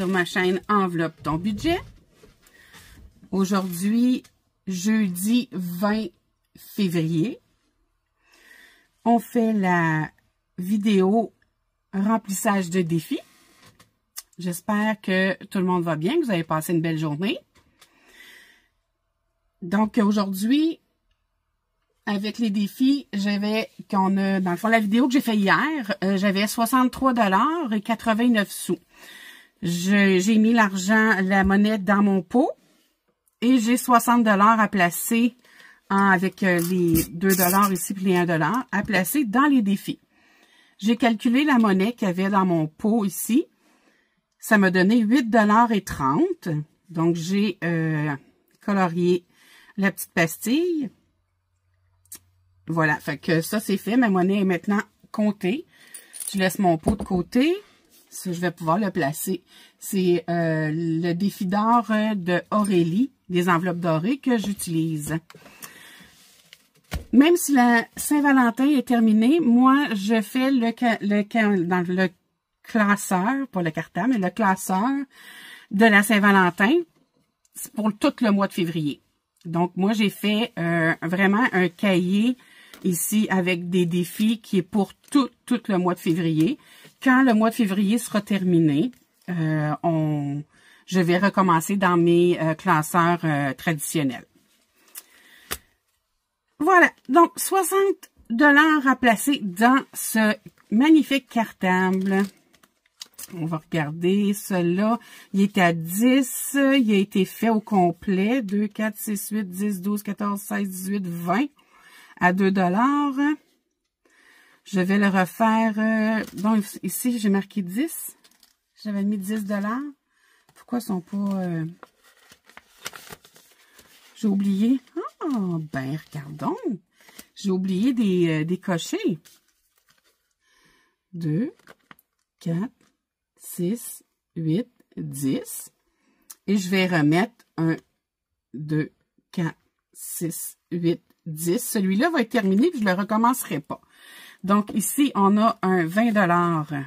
sur ma chaîne Enveloppe ton budget. Aujourd'hui, jeudi 20 février, on fait la vidéo remplissage de défis. J'espère que tout le monde va bien, que vous avez passé une belle journée. Donc aujourd'hui, avec les défis, dans le fond, la vidéo que j'ai fait hier, j'avais 63,89 $. J'ai mis la monnaie dans mon pot et j'ai 60 $ à placer avec les 2 $ ici et les 1 $ à placer dans les défis. J'ai calculé la monnaie qu'il y avait dans mon pot ici. Ça m'a donné 8,30 $. Donc, j'ai colorié la petite pastille. Voilà, fait que ça, c'est fait. Ma monnaie est maintenant comptée. Je laisse mon pot de côté. Ça, je vais pouvoir le placer. C'est le défi d'or de Aurélie, des enveloppes dorées que j'utilise. Même si la Saint-Valentin est terminée, moi, je fais dans le classeur, pas le cartable, mais le classeur de la Saint-Valentin pour tout le mois de février. Donc, moi, j'ai fait vraiment un cahier ici avec des défis qui est pour tout le mois de février. Quand le mois de février sera terminé, je vais recommencer dans mes classeurs traditionnels. Voilà, donc 60 $ à placer dans ce magnifique cartable. On va regarder celui-là. Il est à 10. Il a été fait au complet. 2, 4, 6, 8, 10, 12, 14, 16, 18, 20 à 2 $. Je vais le refaire. Donc, ici, j'ai marqué 10. J'avais mis 10 $. Pourquoi ils sont pas... J'ai oublié. Ah, ben, regardons. J'ai oublié des cochers. 2, 4, 6, 8, 10. Et je vais remettre 1, 2, 4, 6, 8, 10. Celui-là va être terminé, puis je ne le recommencerai pas. Donc, ici, on a un 20 $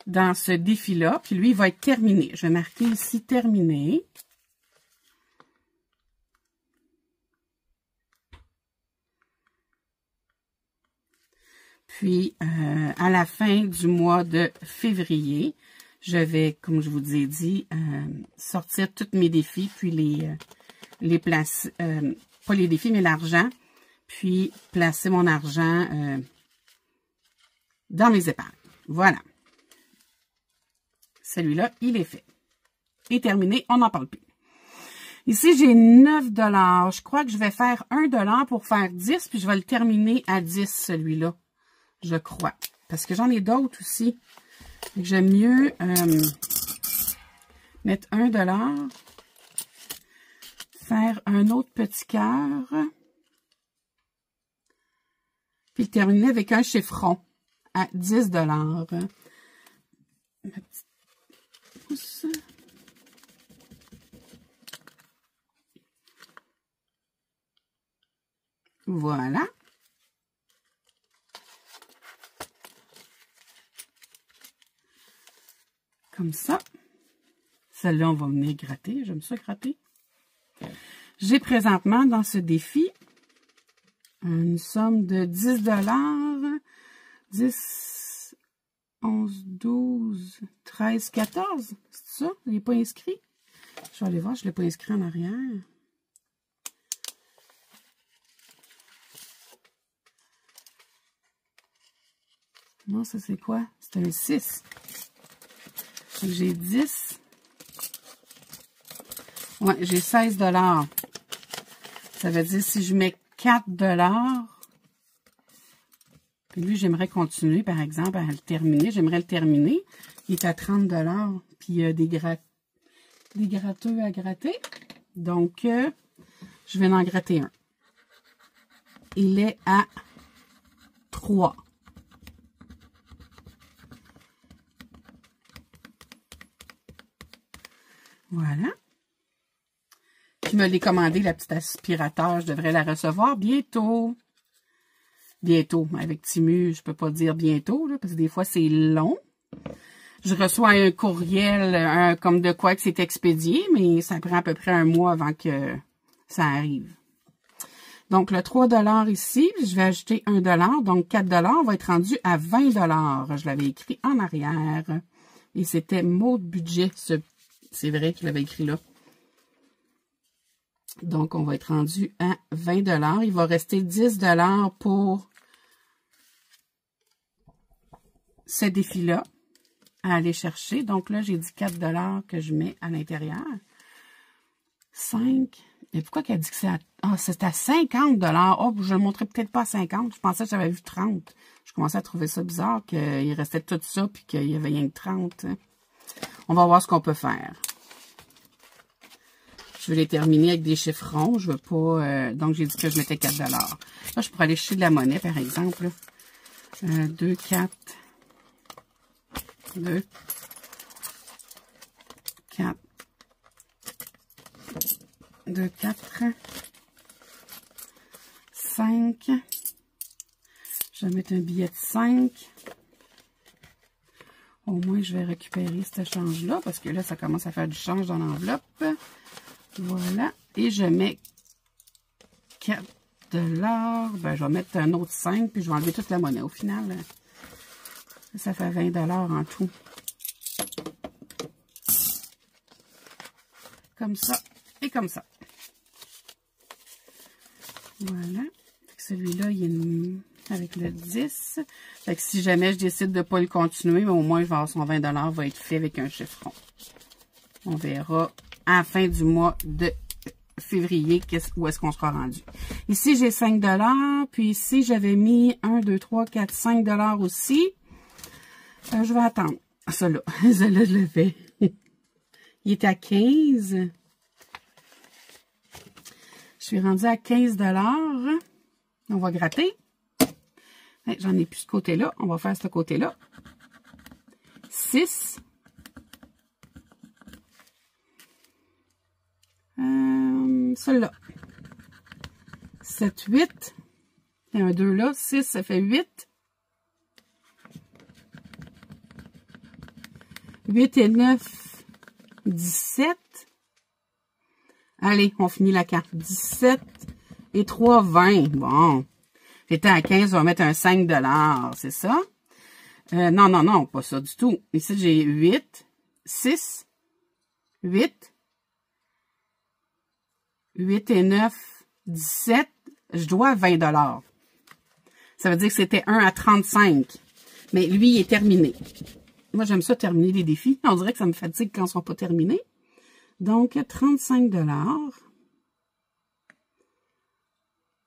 dans ce défi-là. Puis lui, il va être terminé. Je vais marquer ici « Terminé ». Puis, à la fin du mois de février, je vais, comme je vous ai dit, sortir tous mes défis, puis les placer, pas les défis, mais l'argent, puis placer mon argent dans mes épargnes. Voilà. Celui-là, il est fait. Et terminé, on n'en parle plus. Ici, j'ai 9 $. Je crois que je vais faire 1 $ pour faire 10, puis je vais le terminer à 10, celui-là. Je crois. Parce que j'en ai d'autres aussi. J'aime mieux mettre 1 $, faire un autre petit cœur, puis terminer avec un chiffron à 10 $. Ma petite pousse. Voilà. Comme ça. Celle-là, on va venir gratter. J'aime ça gratter. J'ai présentement dans ce défi une somme de 10 $. 10, 11, 12, 13, 14. C'est ça? Il n'est pas inscrit? Je vais aller voir, je ne l'ai pas inscrit en arrière. Non, ça c'est quoi? C'est un 6. J'ai 10. Ouais, j'ai 16 $. Ça veut dire si je mets 4 $, puis lui, j'aimerais continuer, par exemple, à le terminer. J'aimerais le terminer. Il est à 30 $. Puis il y a des gratteux à gratter. Donc, je vais en gratter un. Il est à 3. Voilà. Je me l'ai commandé, la petite aspirateur. Je devrais la recevoir bientôt. Bientôt. Avec Timu, je peux pas dire bientôt, là, parce que des fois, c'est long. je reçois un courriel comme de quoi que c'est expédié, mais ça prend à peu près un mois avant que ça arrive. Donc, le 3 $ ici, je vais ajouter 1 $, donc 4 $ va être rendu à 20 $. Je l'avais écrit en arrière. Et c'était Maud Budget, c'est vrai qu'il l'avait écrit là. Donc, on va être rendu à 20 $. Il va rester 10 $ pour ce défi-là à aller chercher. Donc là, j'ai dit 4 $ que je mets à l'intérieur. 5. Et pourquoi qu'elle dit que c'est à... Ah, c'est à 50 $. Oh, je ne le montrais peut-être pas à 50. Je pensais que j'avais vu 30. Je commençais à trouver ça bizarre qu'il restait tout ça puis qu'il y avait rien que 30. On va voir ce qu'on peut faire. Je vais les terminer avec des chiffres ronds. Je veux pas... donc, j'ai dit que je mettais 4 $. Là, je pourrais aller chercher de la monnaie, par exemple. 2, 4... 2, 4, 2, 4, 5, je vais mettre un billet de 5, au moins je vais récupérer ce change-là, parce que là ça commence à faire du change dans l'enveloppe, voilà, et je mets 4 $, ben je vais mettre un autre 5, puis je vais enlever toute la monnaie au final. Ça fait 20 $ en tout. Comme ça et comme ça. Voilà. Celui-là, il est avec le 10. Fait que si jamais je décide de ne pas le continuer, mais au moins, je vais avoir son 20 $ va être fait avec un chiffre rond. On verra à la fin du mois de février où est-ce qu'on sera rendu. Ici, j'ai 5 $. Puis ici, j'avais mis 1, 2, 3, 4, 5 $ aussi. Je vais attendre. Ça là, je le fais. Il est à 15. Je suis rendue à 15 $. On va gratter. J'en ai plus ce côté-là. On va faire ce côté-là. 6. Celui-là. 7, 8. Il y a un 2 là. 6, ça fait 8. 8 et 9, 17. Allez, on finit la carte. 17 et 3, 20. Bon. J'étais à 15, on va mettre un 5 $, c'est ça? Non, non, non, pas ça du tout. Ici, j'ai 8, 6, 8, 8 et 9, 17. Je dois 20 $. Ça veut dire que c'était 1 à 35. Mais lui, il est terminé. Moi, j'aime ça terminer les défis. On dirait que ça me fatigue quand ils ne sont pas terminés. Donc, 35 $.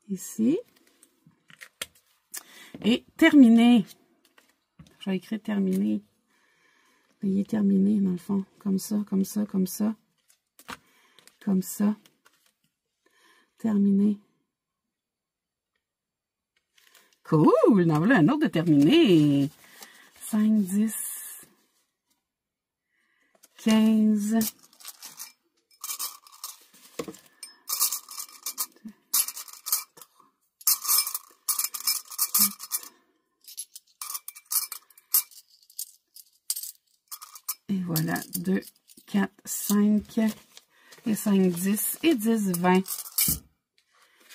Ici. Et terminé. Je vais écrire terminé. Il est terminé, dans le fond. Comme ça, comme ça, comme ça. Comme ça. Terminé. Cool! Non, voilà un autre de terminé. 5, 10. 15. Et voilà, 2, 4, 5, et 5, 10, et 10, 20.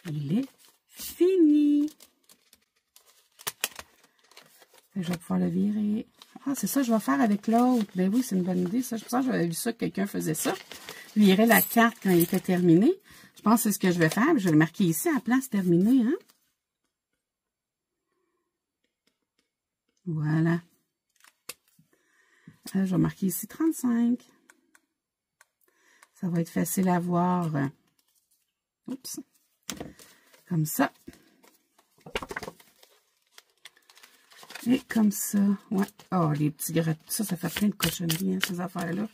Il est fini. Je vais pouvoir le virer. Ah, c'est ça que je vais faire avec l'autre. Ben oui, c'est une bonne idée. Ça, je pense que j'avais vu ça, que quelqu'un faisait ça. Virer la carte quand il était terminé. Je pense que c'est ce que je vais faire. Je vais le marquer ici à la place terminée, hein. Voilà. Je vais marquer ici 35. Ça va être facile à voir. Oups. Comme ça. Et comme ça. Ouais. Oh, les petits grattes. Ça fait plein de cochonneries, hein, ces affaires-là.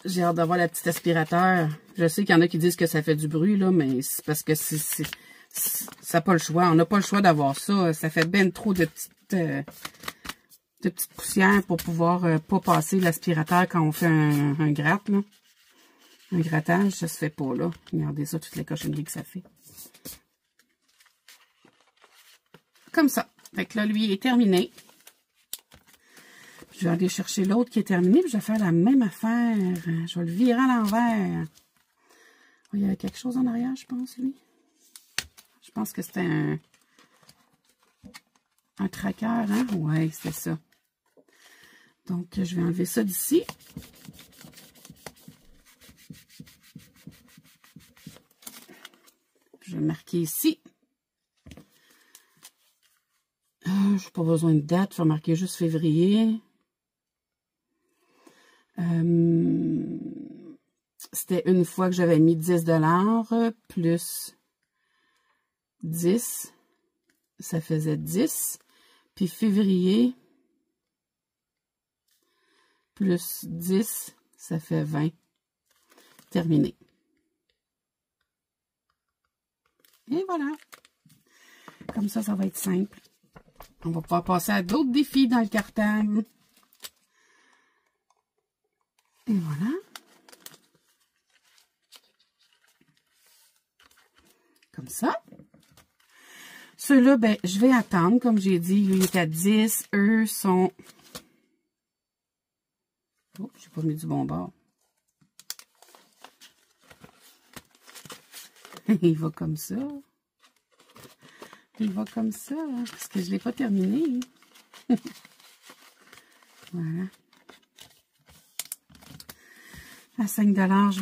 J'ai hâte d'avoir la petite aspirateur. Je sais qu'il y en a qui disent que ça fait du bruit, là, mais c'est parce que ça n'a pas le choix. On n'a pas le choix d'avoir ça. Ça fait ben trop de petites poussières pour pouvoir pas passer l'aspirateur quand on fait un gratte, là. Un grattage, ça se fait pas, là. Regardez ça, toutes les cochonneries que ça fait. Comme ça. Fait que là, lui, il est terminé. Je vais aller chercher l'autre qui est terminé, puis je vais faire la même affaire. Je vais le virer à l'envers. Oh, il y avait quelque chose en arrière, je pense, lui. Je pense que c'était un tracker, hein? Ouais, c'était ça. Donc, je vais enlever ça d'ici. Je vais marquer ici. Je n'ai pas besoin de date, je vais marquer juste février. C'était une fois que j'avais mis 10 $ plus 10. Ça faisait 10. Puis février plus 10, ça fait 20. Terminé. Et voilà. Comme ça, ça va être simple. On va pouvoir passer à d'autres défis dans le cartable. Et voilà. Comme ça. Ceux-là, ben, je vais attendre. Comme j'ai dit, lui est à 10. Eux sont... Oh, j'ai pas mis du bon bord. Il va comme ça. Il va comme ça, hein, parce que je ne l'ai pas terminé. Voilà. À 5 $, je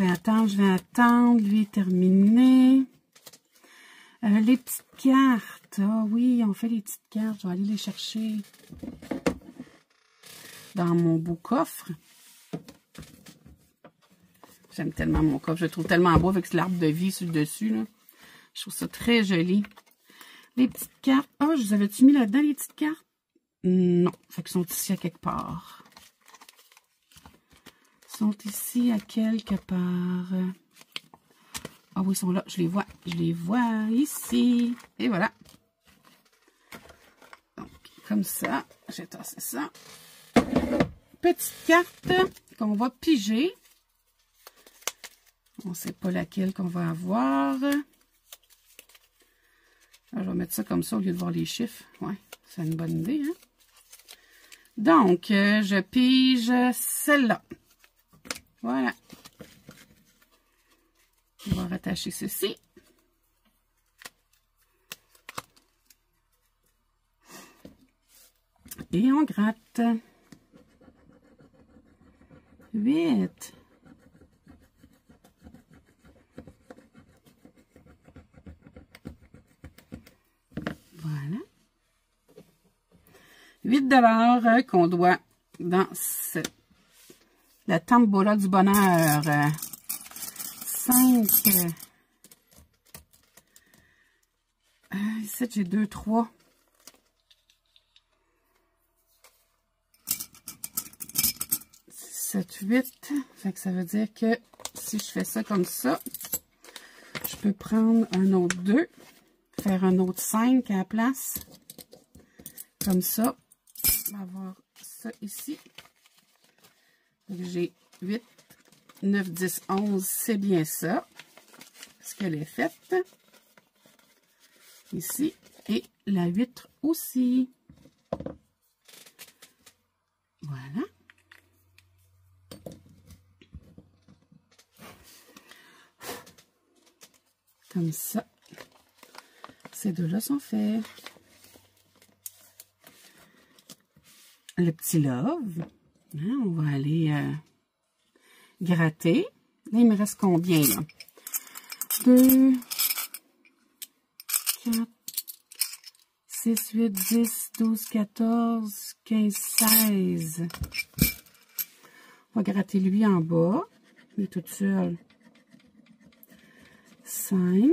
vais attendre. Lui est terminé. Les petites cartes. Ah oui, on fait les petites cartes. Je vais aller les chercher dans mon beau coffre. J'aime tellement mon coffre. Je le trouve tellement beau avec l'arbre de vie sur le dessus, là. Je trouve ça très joli. Les petites cartes. Ah, je vous avais-tu mis là-dedans les petites cartes? Non. Fait qu'ils sont ici à quelque part. Ils sont ici à quelque part. Ah oui, ils sont là. Je les vois. Je les vois ici. Et voilà. Donc, comme ça. J'ai tassé ça. Petite carte qu'on va piger. On ne sait pas laquelle qu'on va avoir. Alors, je vais mettre ça comme ça au lieu de voir les chiffres. Ouais, c'est une bonne idée, hein? Donc, je pige celle-là. Voilà. On va rattacher ceci. Et on gratte. 8. Voilà. 8 $ qu'on doit dans la tambola du bonheur. 5. Ici, j'ai 2, 3. 7, 8. Fait que ça veut dire que si je fais ça comme ça, je peux prendre un autre 2, faire un autre 5 à la place. Comme ça. On va avoir ça ici. J'ai 8, 9, 10, 11. C'est bien ça. Ce qu'elle est faite. Ici. Et la 8 aussi. Voilà. Comme ça. Ces deux-là sont faits. Le petit love. Hein, on va aller gratter. Là, il me reste combien, là? 2, 4, 6, 8, 10, 12, 14, 15, 16. On va gratter lui en bas. Il est tout seul. 5.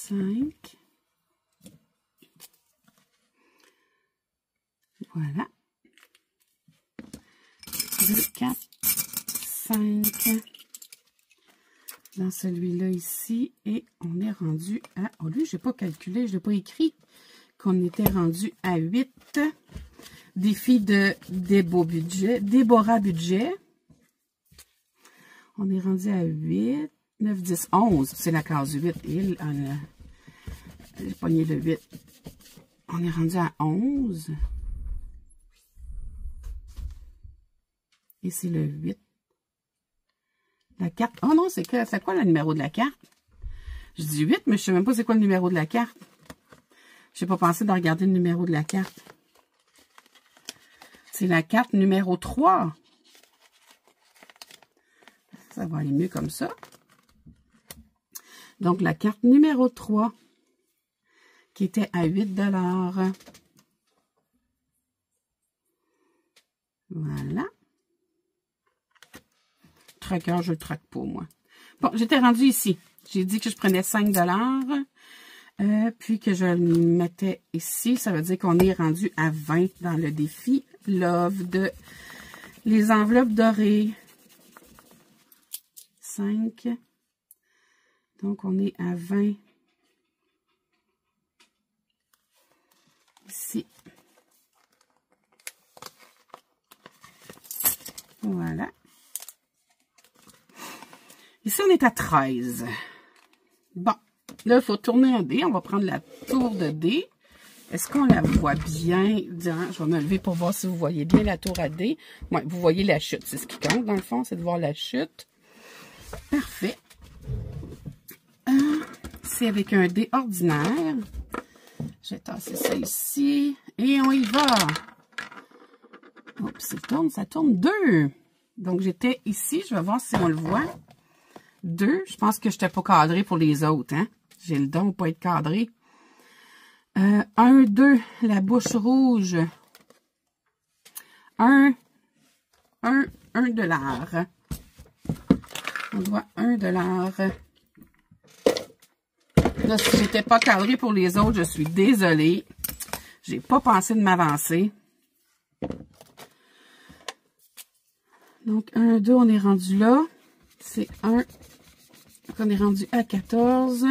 5. Voilà. 2, 4, 5. Dans celui-là ici. Et on est rendu à... Oh, lui, je n'ai pas calculé, je n'ai pas écrit qu'on était rendu à 8. Défi de Déborah Budget. On est rendu à 8, 9, 10, 11. C'est la case 8. J'ai pogné le 8. On est rendu à 11. Et c'est le 8. La carte. Oh non, c'est quoi le numéro de la carte? Je dis 8, mais je sais même pas c'est quoi le numéro de la carte. Je n'ai pas pensé de regarder le numéro de la carte. C'est la carte numéro 3. Ça va aller mieux comme ça. Donc, la carte numéro 3, qui était à 8 $. Voilà. Tracker, je ne traque pas, moi. Bon, j'étais rendue ici. J'ai dit que je prenais 5 $, puis que je le mettais ici. Ça veut dire qu'on est rendu à 20 dans le défi Love de les enveloppes dorées. 5. Donc, on est à 20 ici. Voilà. Ici, on est à 13. Bon, là, il faut tourner un dé. On va prendre la tour de dé. Est-ce qu'on la voit bien? Je vais me lever pour voir si vous voyez bien la tour à dé. Oui, vous voyez la chute. C'est ce qui compte, dans le fond, c'est de voir la chute. Parfait. C'est avec un dé ordinaire. Je vais tasser ça ici. Et on y va. Oups, ça tourne 2. Donc, j'étais ici. Je vais voir si on le voit. 2. Je pense que je n'étais pas cadrée pour les autres. Hein? J'ai le don de ne pas être cadrée. 1, 2. La bouche rouge. 1 $. On doit 1 $. Là, si j'étais pas cadrée pour les autres, je suis désolée. J'ai pas pensé de m'avancer. Donc, 1, 2, on est rendu là. C'est 1. Donc, on est rendu à 14.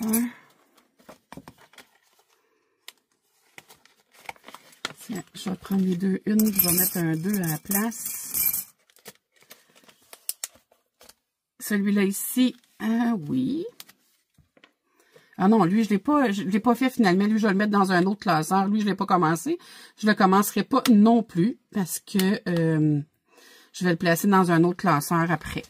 1. Je vais prendre les deux. Une, je vais mettre un 2 à la place. Celui-là ici, oui. Ah non, lui, je l'ai pas fait finalement. Lui, je vais le mettre dans un autre classeur. Lui, je l'ai pas commencé. Je le commencerai pas non plus parce que je vais le placer dans un autre classeur après.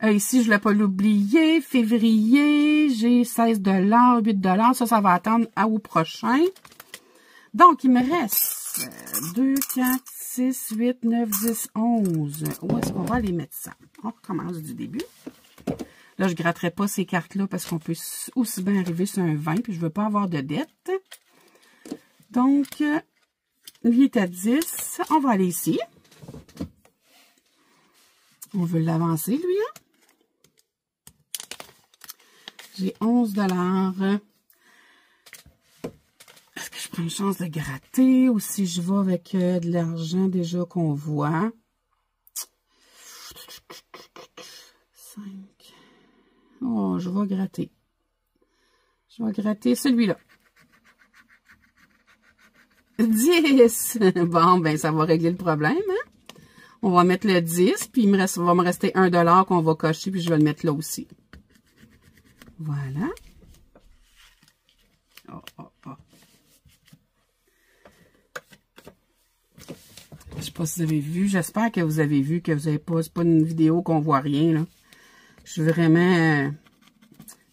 Ici, je ne l'ai pas l'oublier. Février, j'ai 16 $, 8 $. Ça va attendre au prochain. Donc, il me reste 2, 4, 6, 8, 9, 10, 11. Où est-ce qu'on va aller mettre ça? On recommence du début. Là, je ne gratterai pas ces cartes-là parce qu'on peut aussi bien arriver sur un 20, puis je ne veux pas avoir de dette. Donc, lui est à 10. On va aller ici. On veut l'avancer, lui. Hein? J'ai 11 $. Est-ce que je prends une chance de gratter ou si je vais avec de l'argent déjà qu'on voit? 5. Oh, je vais gratter. Je vais gratter celui-là. 10. Bon, ben, ça va régler le problème, hein? On va mettre le 10, puis il va me rester 1 $ qu'on va cocher, puis je vais le mettre là aussi. Voilà. Oh, oh, oh. Je sais pas si vous avez vu. J'espère que vous avez vu, que vous avez pas... C'est pas une vidéo qu'on voit rien, là. Je suis vraiment...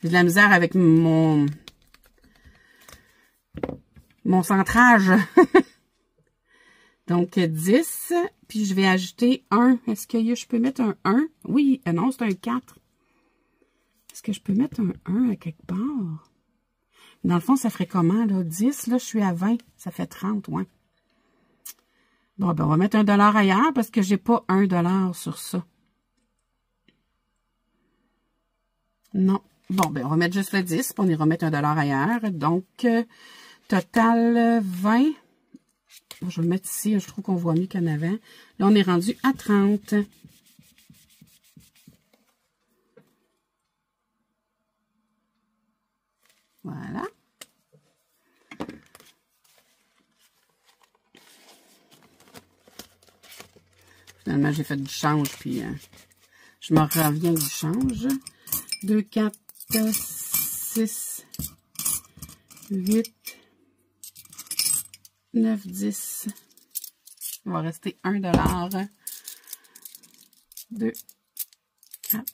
j'ai de la misère avec mon centrage. Donc, 10. Puis, je vais ajouter 1. Est-ce que je peux mettre un 1? Oui. Non, c'est un 4. Est-ce que je peux mettre un 1 à quelque part? Dans le fond, ça ferait comment, là? 10, là, je suis à 20. Ça fait 30, ouais. Bon, ben, on va mettre $1 ailleurs parce que j'ai pas $1 sur ça. Non. Bon, ben, on va mettre juste le 10, puis on ira mettre $1 ailleurs. Donc, total 20. Je vais le mettre ici, je trouve qu'on voit mieux qu'en avant. Là, on est rendu à 30. Voilà. Finalement, j'ai fait du change, puis je me reviens du change. 2, 4, 6, 8, 9, 10. Il va rester 1 $. 2, 4,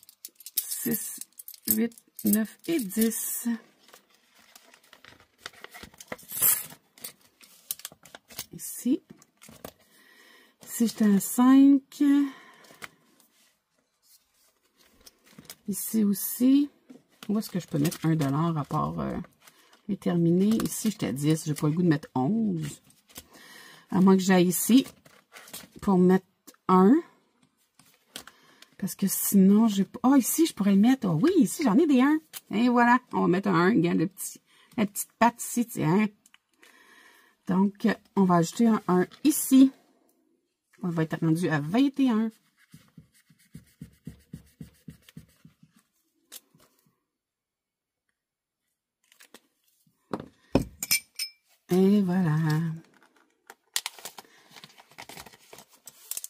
6, 8, 9 et 10. Ici. Ici, j'étais à 5. Ici aussi. Où est-ce que je peux mettre 1 $ à part les terminés? Ici, j'étais à 10. J'ai pas le goût de mettre 11. À moins que j'aille ici pour mettre 1. Parce que sinon, j'ai pas... Ah, ici, je pourrais le mettre. Oh, oui, ici, j'en ai des 1. Et voilà, on va mettre un 1. Regarde la petite patte ici, tiens. Donc, on va ajouter un 1 ici. On va être rendu à 21. Et voilà.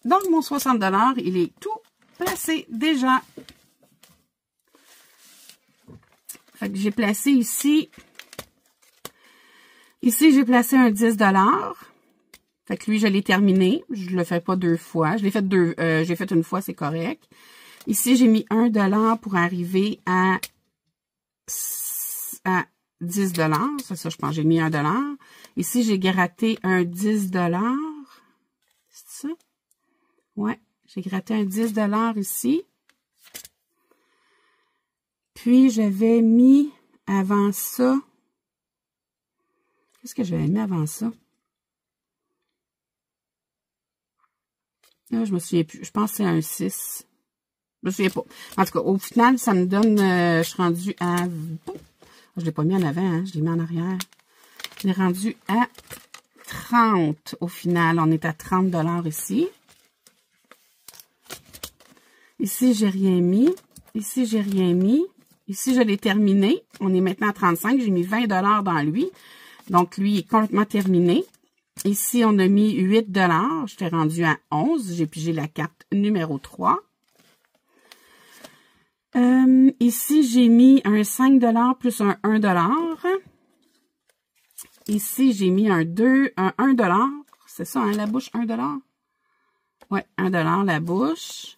Donc, mon 60 $, il est tout placé déjà. Fait que j'ai placé ici. Ici, j'ai placé un 10 $. Fait que lui, je l'ai terminé. Je le fais pas 2 fois. Je l'ai fait j'ai fait une fois, c'est correct. Ici, j'ai mis 1 $ pour arriver à 10 $. C'est ça, je pense. J'ai mis 1 $. Ici, j'ai gratté un 10 $. C'est ça? Ouais. J'ai gratté un 10 $ ici. Puis, j'avais mis avant ça. Qu'est-ce que j'avais mis avant ça? Là, je me souviens plus. Je pense que c'est un 6. Je me souviens pas. En tout cas, au final, ça me donne... je suis rendue à... Je l'ai pas mis en avant, hein? Je l'ai mis en arrière. Je l'ai rendu à 30 au final. On est à 30 $ ici. Ici, j'ai rien mis. Ici, j'ai rien mis. Ici, je l'ai terminé. On est maintenant à 35. J'ai mis 20 $ dans lui. Donc, lui est complètement terminé. Ici, on a mis 8 $. J'étais rendue à 11. J'ai pigé la carte numéro 3. Ici, j'ai mis un 5 $ plus un 1 $. Ici, j'ai mis un 1 $. C'est ça, hein, la bouche, 1 $? Ouais, 1 $ la bouche.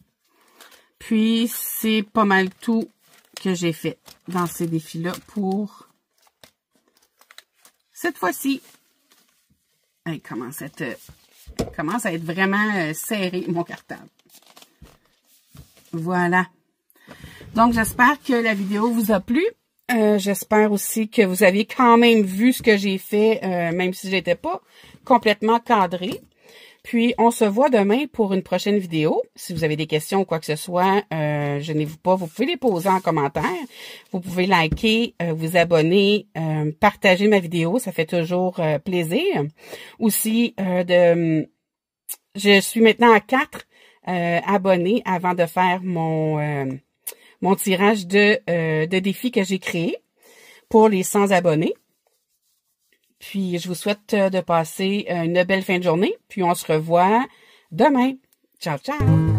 Puis, c'est pas mal tout que j'ai fait dans ces défis-là pour cette fois-ci. Il commence à être vraiment serré, mon cartable. Voilà. Donc, j'espère que la vidéo vous a plu. J'espère aussi que vous avez quand même vu ce que j'ai fait, même si j'étais pas complètement cadrée. Puis, on se voit demain pour une prochaine vidéo. Si vous avez des questions ou quoi que ce soit, gênez-vous pas. Vous pouvez les poser en commentaire. Vous pouvez liker, vous abonner, partager ma vidéo. Ça fait toujours plaisir. Aussi, je suis maintenant à 4 abonnés avant de faire mon tirage de défis que j'ai créé pour les 100 abonnés. Puis, je vous souhaite de passer une belle fin de journée. Puis, on se revoit demain. Ciao, ciao!